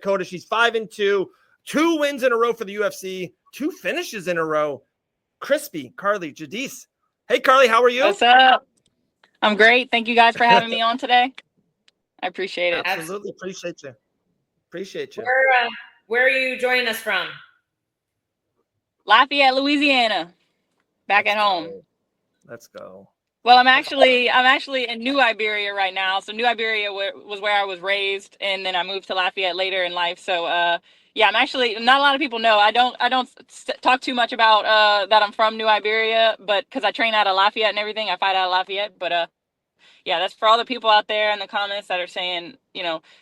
Dakota. She's 5-2, 2 wins in a row for the UFC, 2 finishes in a row. Crispy Carli Judice. Hey, Carli, how are you? What's up? I'm great. Thank you guys for having me on today. I appreciate it. Absolutely. Appreciate you. Where are you joining us from? Lafayette, Louisiana. Back at home. Let's go. Well, I'm actually in New Iberia right now. So New Iberia was where I was raised, and then I moved to Lafayette later in life. So yeah, I'm actually, not a lot of people know. I don't talk too much about that I'm from New Iberia, but because I train out of Lafayette and everything, I fight out of Lafayette. But yeah, that's for all the people out there in the comments that are saying,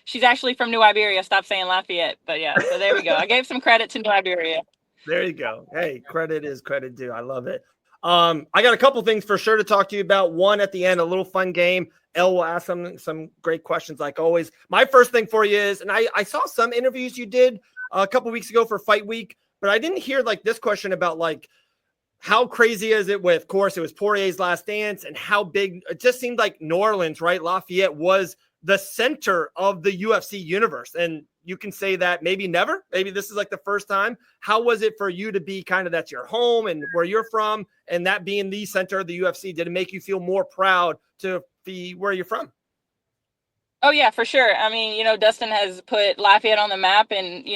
she's actually from New Iberia. Stop saying Lafayette. But yeah, so there we go. I gave some credit to New Iberia. There you go. Hey, credit is credit due. I love it. I got a couple things for sure to talk to you about. One at the end, a little fun game. Elle will ask some great questions like always. My first thing for you is, and I saw some interviews you did a couple weeks ago for Fight Week, but I didn't hear like this question about like how crazy is it with, of course, it was Poirier's last dance, and how big it just seemed like New Orleans, right? Lafayette was the center of the UFC universe. And you can say that maybe never, maybe this is like the first time. How was it for you to be kind of, that's your home and where you're from, and that being the center of the UFC? Did it make you feel more proud to be where you're from? Oh yeah, for sure. I mean, Dustin has put Lafayette on the map, and,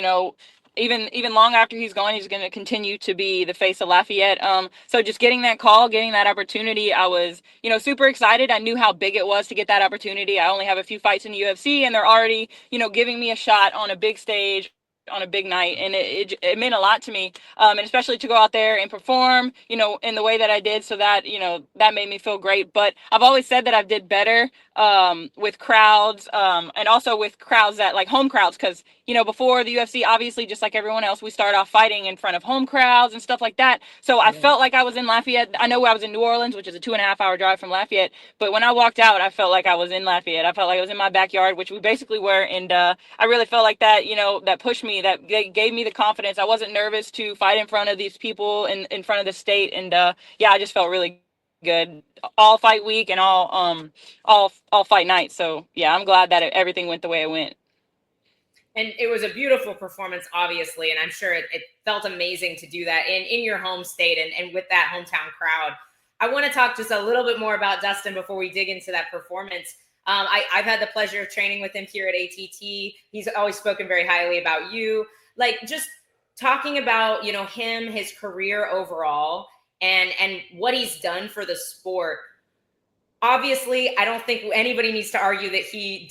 even long after he's gone, he's going to continue to be the face of Lafayette. So just getting that call, getting that opportunity, I was, super excited. I knew how big it was to get that opportunity. I only have a few fights in the UFC, and they're already, giving me a shot on a big stage on a big night, and it meant a lot to me, and especially to go out there and perform, in the way that I did. So that, that made me feel great. But I've always said that I did better with crowds, and also with crowds that like home crowds, because before the UFC, obviously, just like everyone else, we start off fighting in front of home crowds and stuff like that. So I felt like I was in Lafayette. I know I was in New Orleans, which is a 2.5-hour drive from Lafayette, but when I walked out, I felt like I was in Lafayette. I felt like I was in my backyard, which we basically were, and I really felt like that, that pushed me, that gave me the confidence. I wasn't nervous to fight in front of these people, in front of the state, and yeah, I just felt really good all fight week and all fight night. So yeah, I'm glad that everything went the way it went. And it was a beautiful performance, obviously, and I'm sure it felt amazing to do that in your home state and with that hometown crowd. I want to talk just a little bit more about Dustin before we dig into that performance. I've had the pleasure of training with him here at ATT. He's always spoken very highly about you. Like, just talking about, him, his career overall, and what he's done for the sport. Obviously, I don't think anybody needs to argue that he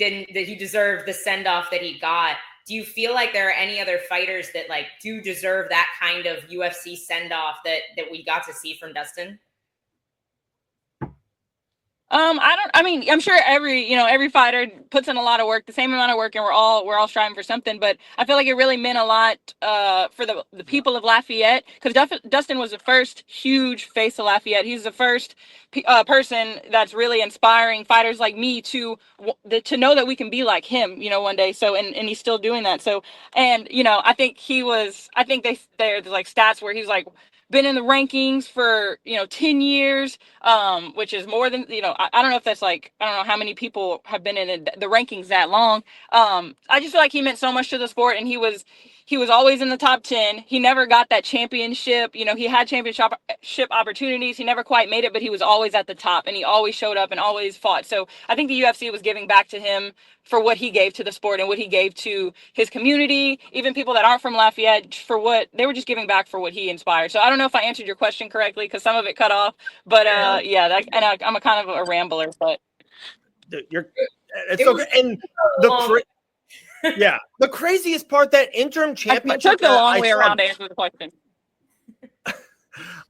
deserved the send-off that he got. Do you feel like there are any other fighters that like do deserve that kind of UFC send-off that we got to see from Dustin? I'm sure every fighter puts in a lot of work, the same amount of work, and we're all striving for something, but I feel like it really meant a lot for the people of Lafayette, because Dustin was the first huge face of Lafayette. He's the first person that's really inspiring fighters like me to know that we can be like him, one day. So, and he's still doing that. So, and, I think there's like stats where he's like, been in the rankings for 10 years, which is more than I don't know if that's like, I don't know how many people have been in the rankings that long. I just feel like he meant so much to the sport, and he was always in the top 10. He never got that championship. He had championship opportunities. He never quite made it, but he was always at the top, and he always showed up and always fought. So I think the UFC was giving back to him for what he gave to the sport and what he gave to his community, even people that aren't from Lafayette, for what they were just giving back for what he inspired. So I don't know if I answered your question correctly, because some of it cut off, but I'm a kind of a rambler, but it's okay. And the craziest part, that interim championship, I took the long way around to answer the question.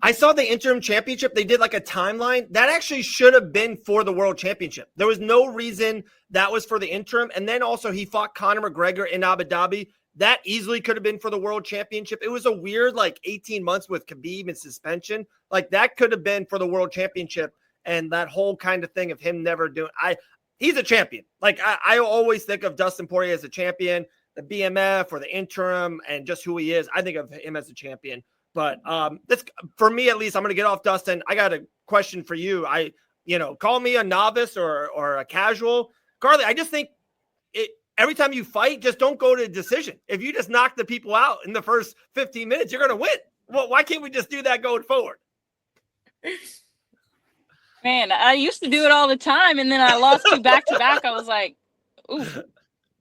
I saw the interim championship. They did like a timeline that actually should have been for the world championship. There was no reason that was for the interim. And then also he fought Conor McGregor in Abu Dhabi. That easily could have been for the world championship. It was a weird, 18 months with Khabib and suspension. Like, that could have been for the world championship. And that whole kind of thing of him never doing, he's a champion. Like, I always think of Dustin Poirier as a champion, the BMF or the interim, and just who he is. I think of him as a champion. But that's, for me at least, I'm going to get off Dustin. I got a question for you. Call me a novice or a casual. Carli, I just think every time you fight, just don't go to decision. If you just knock the people out in the first 15 minutes, you're going to win. Well, why can't we just do that going forward? Man, I used to do it all the time, and then I lost 2 back-to-back. I was like, ooh.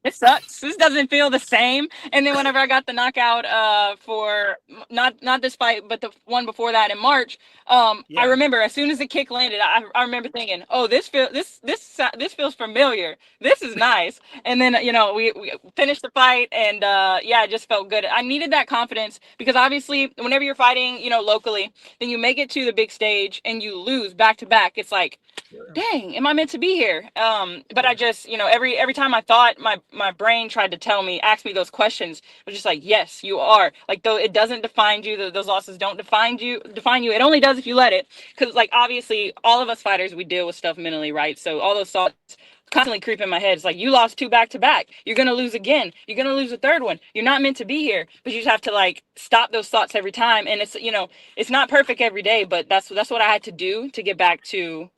It sucks. This doesn't feel the same. And then whenever I got the knockout for not this fight, but the one before that in March, I remember as soon as the kick landed, I remember thinking, oh, this feels familiar. This is nice. And then we finished the fight, and it just felt good. I needed that confidence because obviously whenever you're fighting, locally, then you make it to the big stage and you lose back to back. It's like, dang, am I meant to be here? But I just, every time I thought my brain tried to ask me those questions, it was just like, yes, you are. Like, though it doesn't define you, those losses don't define you. It only does if you let it. Because, like, obviously, all of us fighters, we deal with stuff mentally, right? So all those thoughts constantly creep in my head. It's like, you lost 2 back-to-back. You're going to lose again. You're going to lose a third one. You're not meant to be here. But you just have to, like, stop those thoughts every time. And it's, it's not perfect every day, but that's what I had to do to get back to,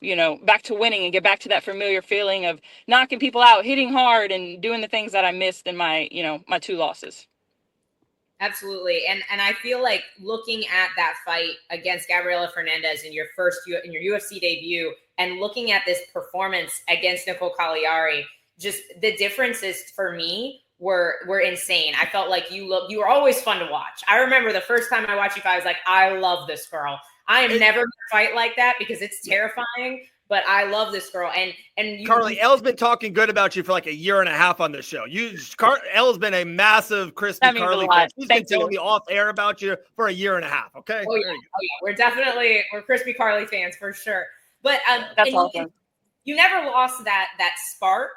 back to winning and get back to that familiar feeling of knocking people out, hitting hard, and doing the things that I missed in my, my 2 losses. Absolutely. And I feel like looking at that fight against Gabriela Fernandez in your UFC debut and looking at this performance against Nicole Cagliari, just the differences for me were insane. I felt like you were always fun to watch. I remember the first time I watched you fight, I was like, I love this girl. I am never going to fight like that because it's terrifying. But I love this girl. And Carli, Elle's been talking good about you for like a year and a half on this show. Elle's been a massive Crispy Carli fan. She's been telling me off air about you for a year and a half. Okay. Oh yeah. We're Crispy Carli fans for sure. But that's awesome. You never lost that spark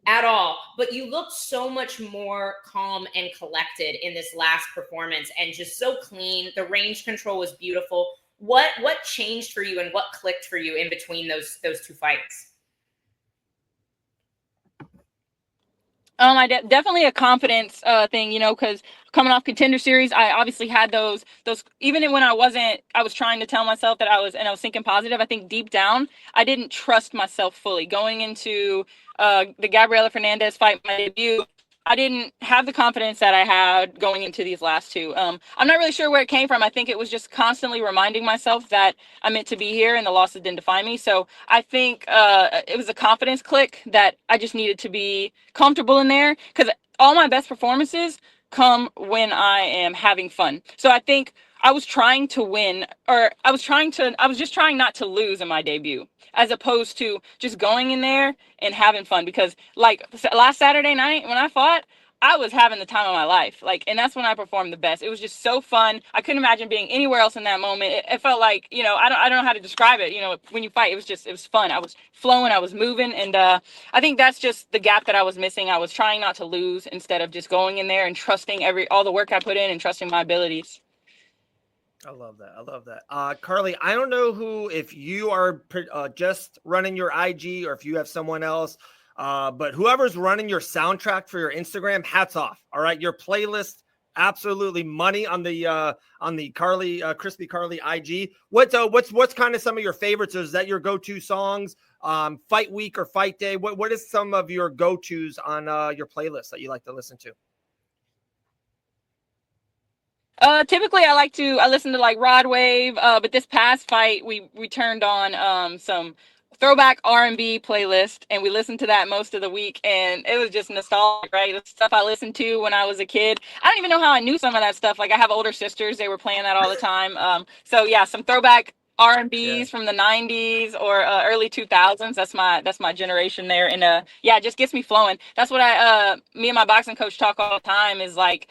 at all. But you looked so much more calm and collected in this last performance, and just so clean. The range control was beautiful. What changed for you and what clicked for you in between those 2 fights? Definitely a confidence thing, because coming off Contender Series, I obviously had those even when I was trying to tell myself that I was thinking positive. I think deep down I didn't trust myself fully going into the Gabriela Fernandez fight, my debut. I didn't have the confidence that I had going into these last 2. I'm not really sure where it came from. I think it was just constantly reminding myself that I'm meant to be here and the losses didn't define me. So I think it was a confidence click that I just needed to be comfortable in there, because all my best performances come when I am having fun. So I think I was trying to win, or I was just trying not to lose in my debut, as opposed to just going in there and having fun. Because like last Saturday night when I fought, I was having the time of my life. Like, and that's when I performed the best. It was just so fun. I couldn't imagine being anywhere else in that moment. It felt like, I don't know how to describe it. When you fight, it was fun. I was flowing, I was moving. And I think that's just the gap that I was missing. I was trying not to lose instead of just going in there and trusting all the work I put in and trusting my abilities. I love that. Carli, I don't know if you are just running your IG or if you have someone else, but whoever's running your soundtrack for your Instagram, hats off. All right. Your playlist, absolutely money on the Carli, Crispy Carli IG. What's kind of some of your favorites? Is that your go-to songs, fight week or fight day? What is some of your go-tos on your playlist that you like to listen to? Typically I listen to like Rod Wave, but this past fight we turned on some throwback R&B playlist, and we listened to that most of the week, and it was just nostalgic, right? The stuff I listened to when I was a kid. I don't even know how I knew some of that stuff. Like, I have older sisters, they were playing that all the time. So yeah, some throwback R&Bs from the 90s or early 2000s. That's my generation there. And it just gets me flowing. That's what me and my boxing coach talk all the time, is like,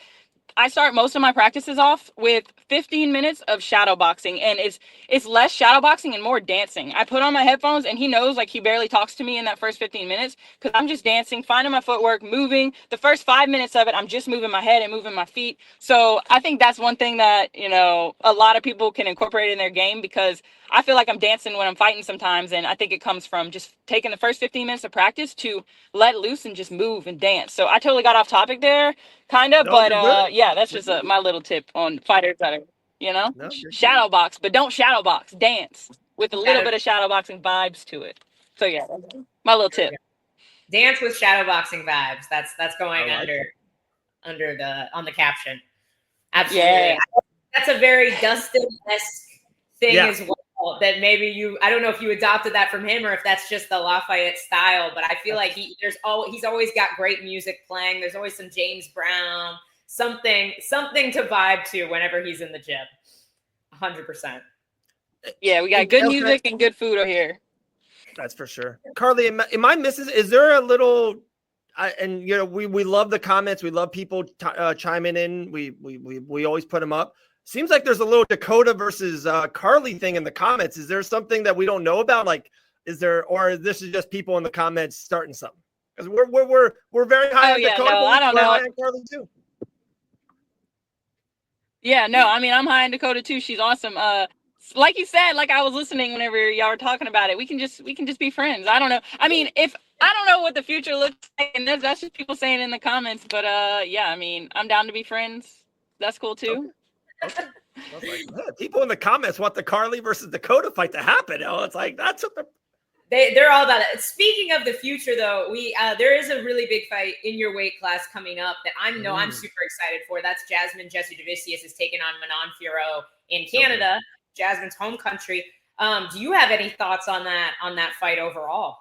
I start most of my practices off with 15 minutes of shadow boxing, and it's less shadow boxing and more dancing. I put on my headphones, and he knows, like, he barely talks to me in that first 15 minutes because I'm just dancing, finding my footwork, moving. The first 5 minutes of it, I'm just moving my head and moving my feet. So I think that's one thing that, a lot of people can incorporate in their game, because I feel like I'm dancing when I'm fighting sometimes, and I think it comes from just taking the first 15 minutes of practice to let loose and just move and dance. So I totally got off topic there, kind of, but that's just my little tip on fighters that are, shadow box, but don't shadow box, dance with a little bit of shadow boxing vibes to it. So yeah, my little tip. Dance with shadowboxing vibes. That's going like on the caption. Absolutely. Yeah. That's a very Dustin-esque thing Yeah. as well. That maybe I don't know if you adopted that from him or if that's just the Lafayette style, but I feel like he's always got great music playing. There's always some James Brown, something to vibe to whenever he's in the gym. 100%. Yeah, we got good music and good food over here. That's for sure. Carli, am I missing? Is there a little? And you know, we love the comments. We love people chiming in. We always put them up. Seems like there's a little Dakota versus Carli thing in the comments. Is there something that we don't know about? Like, is there, or this is just people in the comments starting something? Because we're very high on Dakota. No, I don't know. High on Carli too. Yeah, no, I mean I'm high on Dakota too. She's awesome. Like you said, like I was listening whenever y'all were talking about it. We can just be friends. I don't know. I mean, if I don't know what the future looks like, and that's just people saying in the comments. But yeah, I mean, I'm down to be friends. That's cool too. Okay. I was like, yeah, people in the comments want the Carli versus Dakota fight to happen. Oh, it's like that's what they're all about it. Speaking of the future, though, there is a really big fight in your weight class coming up that I'm super excited for. That's Jasmine Jessie Javicius is taking on Manon Fiorot in Canada, Jasmine's home country. Do you have any thoughts on that fight overall?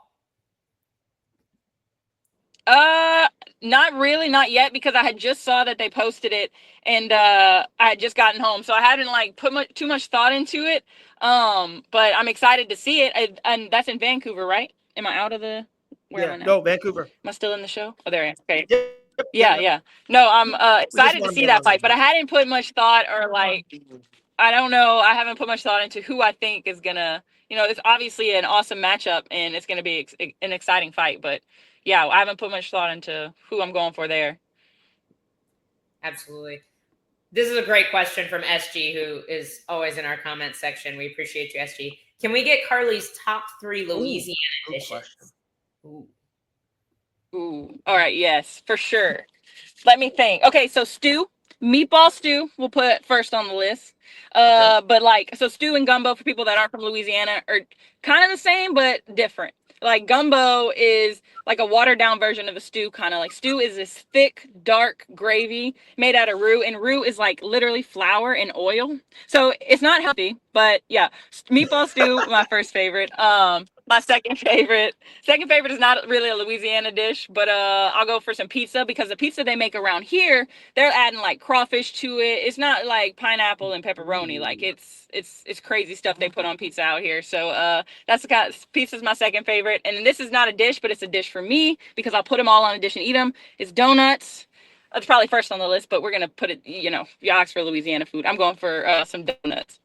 Not really, not yet, because I had just saw that they posted it, and I had just gotten home, so I hadn't like put too much thought into it. But I'm excited to see it, and that's in Vancouver, right? Am I out of the? Where am I now? No, Vancouver. Am I still in the show? Oh, there I am. Okay. Yep. Yeah. No, I'm excited to see that fight, but I hadn't put much thought, or like, I don't know. I haven't put much thought into who I think is gonna. You know, it's obviously an awesome matchup, and it's gonna be an exciting fight, but. Yeah, I haven't put much thought into who I'm going for there. Absolutely. This is a great question from SG, who is always in our comment section. We appreciate you, SG. Can we get Carli's top 3 Louisiana dishes? Ooh. All right. Yes, for sure. Let me think. Okay, so stew, meatball stew, we'll put first on the list. But like, so stew and gumbo for people that aren't from Louisiana are kind of the same, but different. Like gumbo is like a watered down version of a stew, kind of like stew is this thick, dark gravy made out of roux, and roux is like literally flour and oil. So it's not healthy, but yeah, meatball stew, my first favorite. My second favorite is not really a Louisiana dish, but I'll go for some pizza, because the pizza they make around here, they're adding like crawfish to it. It's not like pineapple and pepperoni. Like it's crazy stuff they put on pizza out here. So pizza's my second favorite. And this is not a dish, but it's a dish for me, because I'll put them all on a dish and eat them. It's donuts. That's probably first on the list, but we're gonna put it. You know, you ask for Louisiana food, I'm going for some donuts.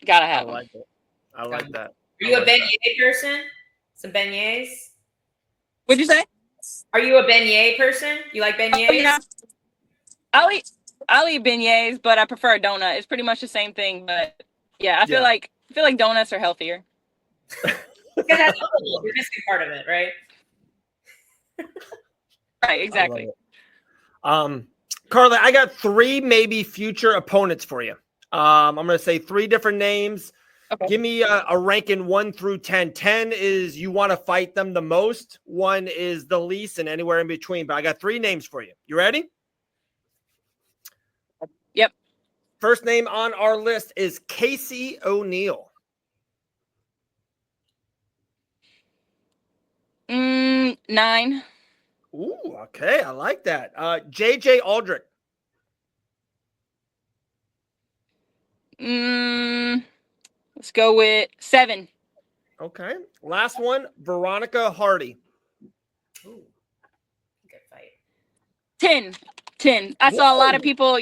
Gotta have them. I like that. Are you a beignet person? Some beignets? What'd you say? Are you a beignet person? You like beignets? Oh, yeah. I'll eat beignets, but I prefer a donut. It's pretty much the same thing, but yeah, I feel like donuts are healthier. Because that's you're missing part of it, right? Right, exactly. Carli, I got 3 maybe future opponents for you. I'm going to say 3 different names. Okay. Give me a ranking 1 through 10. 10 is you want to fight them the most. 1 is the least, and anywhere in between. But I got 3 names for you. You ready? Yep. First name on our list is Casey O'Neill. 9. Ooh, okay. I like that. JJ Aldrich. Let's go with 7. Okay. Last one, Veronica Hardy. Ooh, good fight. 10. I saw a lot of people,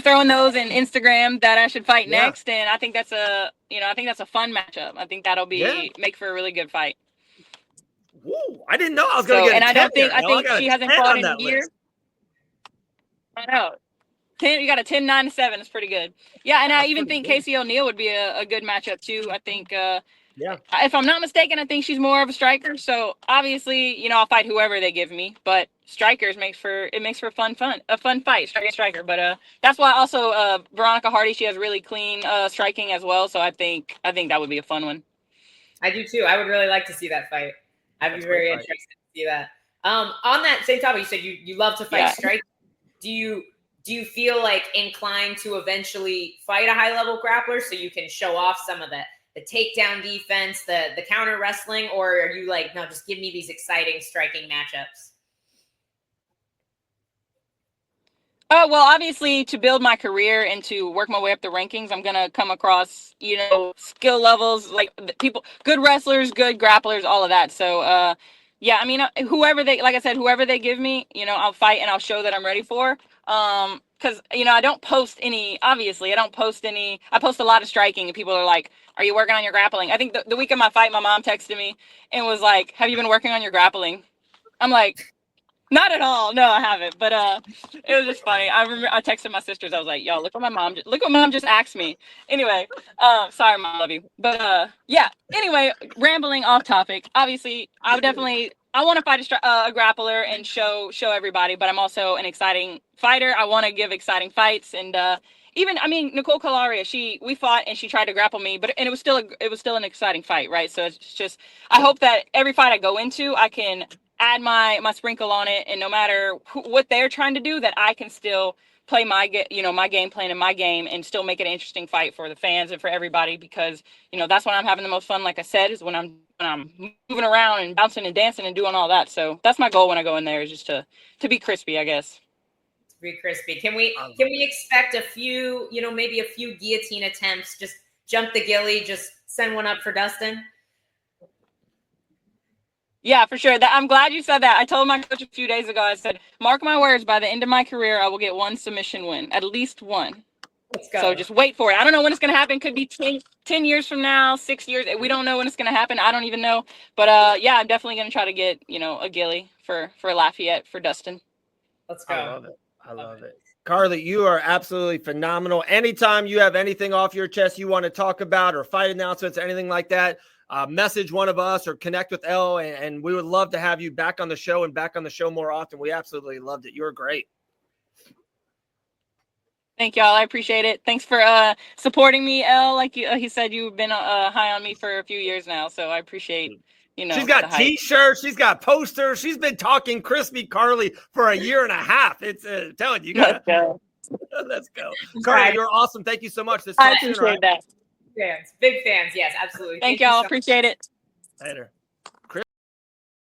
throwing those in Instagram that I should fight next, and I think that's a fun matchup. I think that'll make for a really good fight. Woo! I didn't know I was going to get. And I think she hasn't fought in a year. List. I know. 10. You got a 10, 9 to 7. It's pretty good. Yeah, and I even think Casey O'Neill would be a good matchup too. I think. If I'm not mistaken, I think she's more of a striker. So obviously, I'll fight whoever they give me. But strikers makes for a fun fight, striker. But that's why also Veronica Hardy, she has really clean striking as well. So I think that would be a fun one. I do too. I would really like to see that fight. I'd be very interested to see that. On that same topic, you said you love to fight strike. Do you feel like inclined to eventually fight a high level grappler so you can show off some of the takedown defense, the counter wrestling, or are you like, no, just give me these exciting striking matchups? Oh, well, obviously to build my career and to work my way up the rankings, I'm going to come across, skill levels, like people, good wrestlers, good grapplers, all of that. So, yeah, I mean, whoever they give me, I'll fight and I'll show that I'm ready for. Cause I don't post any, obviously I post a lot of striking and people are like, are you working on your grappling? I think the week of my fight, my mom texted me and was like, have you been working on your grappling? I'm like, not at all. No, I haven't. But it was just funny. I remember I texted my sisters. I was like, "Yo, look what mom just asked me." Anyway, sorry, mom, love you. But yeah. Anyway, rambling off topic. Obviously, I want to fight a grappler and show everybody. But I'm also an exciting fighter. I want to give exciting fights. And Nicole Calaria, we fought and she tried to grapple me, but it was still an exciting fight, right? So it's just I hope that every fight I go into, I can add my sprinkle on it, and no matter what they're trying to do, that I can still play my game plan and my game and still make it an interesting fight for the fans and for everybody, because that's when I'm having the most fun, like I said, is when I'm moving around and bouncing and dancing and doing all that. So that's my goal when I go in there, is just to be crispy, I guess. To be crispy. Can we expect a few, maybe a few guillotine attempts, just jump the gilly, just send one up for Dustin? Yeah, for sure. I'm glad you said that. I told my coach a few days ago, I said, mark my words, by the end of my career, I will get one submission win, at least one. Let's go. So just wait for it. I don't know when it's going to happen. Could be 10 years from now, 6 years. We don't know when it's going to happen. I don't even know. But yeah, I'm definitely going to try to get, a gilly for Lafayette, for Dustin. Let's go. I love it. Carli, you are absolutely phenomenal. Anytime you have anything off your chest you want to talk about, or fight announcements, anything like that, message one of us or connect with Elle, and we would love to have you back on the show and back on the show more often. We absolutely loved it. You were great. Thank y'all. I appreciate it. Thanks for supporting me, Elle. Like he said, you've been high on me for a few years now, so I appreciate. She's got T-shirts. She's got posters. She's been talking crispy Carli for a year and a half. It's telling you. Let's go. Let's go. Carli, you're awesome. Thank you so much. I appreciate that. Big fans. Yes, absolutely. Thank y'all. Appreciate it. Later.